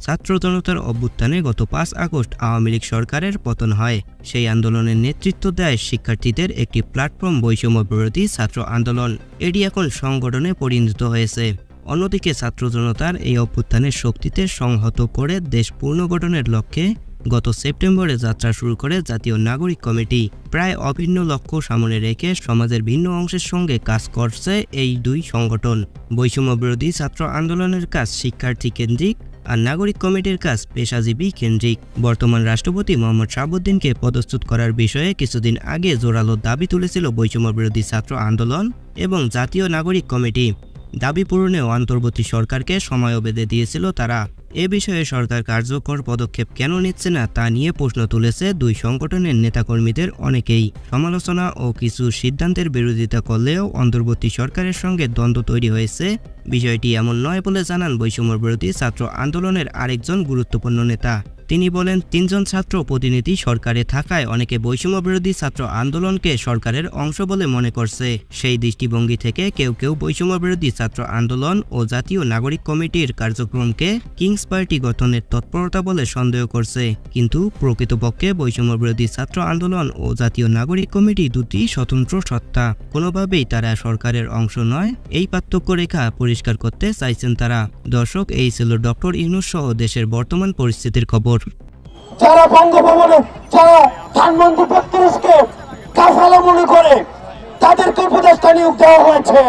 ছাত্র জনতার অভ্যুত্থানে গত 5 আগস্ট আওয়ামী লীগ সরকারের পতন হয়। সেই আন্দোলনের নেতৃত্ব দেয় শিক্ষার্থীদের একটি প্ল্যাটফর্ম বৈষম্য বিরোধী ছাত্র আন্দোলন। এটি এখন সংগঠনে পরিণত হয়েছে। অন্যদিকে ছাত্র জনতার এই অভ্যুত্থানের শক্তিতে সংহত করে দেশ পুনর্গঠনের লক্ষ্যে গত সেপ্টেম্বরে যাত্রা শুরু করে জাতীয় নাগরিক কমিটি। প্রায় অভিন্ন লক্ষ্য সামনে রেখে সমাজের ভিন্ন অংশের সঙ্গে কাজ করছে এই দুই সংগঠন। বৈষম্য বিরোধী ছাত্র আন্দোলনের কাজ শিক্ষার্থী কেন্দ্রিক, আর নাগরিক কমিটির কাজ পেশাজীবী কেন্দ্রিক। বর্তমান রাষ্ট্রপতি মোহাম্মদ শাহাবুদ্দিনকে পদচ্যুত করার বিষয়ে কিছুদিন আগে জোরালো দাবি তুলেছিল বৈষম্য বিরোধী ছাত্র আন্দোলন এবং জাতীয় নাগরিক কমিটি। দাবি পূরণেও অন্তর্বর্তী সরকারকে সময়ও বেঁধে দিয়েছিল তারা। এ বিষয়ে সরকার কার্যকর পদক্ষেপ কেন নিচ্ছে না তা নিয়ে প্রশ্ন তুলেছে দুই সংগঠনের নেতাকর্মীদের অনেকেই। সমালোচনা ও কিছু সিদ্ধান্তের বিরোধিতা করলেও অন্তর্বর্তী সরকারের সঙ্গে দ্বন্দ্ব তৈরি হয়েছে। বিষয়টি এমন নয় বলে জানান বৈষম্য বিরোধী ছাত্র আন্দোলনের আরেকজন গুরুত্বপূর্ণ নেতা। তিনি বলেন, 3 জন ছাত্র প্রতিনিধি সরকারে থাকায় অনেকে বৈষম্য বিরোধী ছাত্র আন্দোলনকে সরকারের অংশ বলে মনে করছে। সেই দৃষ্টিভঙ্গি থেকে কেউ কেউ বৈষম্য বিরোধী ছাত্র আন্দোলন ও জাতীয় নাগরিক কমিটির কার্যক্রমকে কিংস পার্টি গঠনের তৎপরতা বলে সন্দেহ করছে। কিন্তু প্রকৃতপক্ষে বৈষম্য বিরোধী ছাত্র আন্দোলন ও জাতীয় নাগরিক কমিটি দুটি স্বতন্ত্র সত্তা। কোনোভাবেই তারা সরকারের অংশ নয়, এই পার্থক্য রেখা পরিষ্কার করতে চাইছেন তারা। দর্শক, এই ছিল ডক্টর ইউনূস সহ দেশের বর্তমান পরিস্থিতির খবর। যারা বঙ্গভবনে যারা ধানমন্ডি 32কে কাফালা মনে করে তাদেরকে উপদেষ্টা নিয়োগ দেওয়া হয়েছে।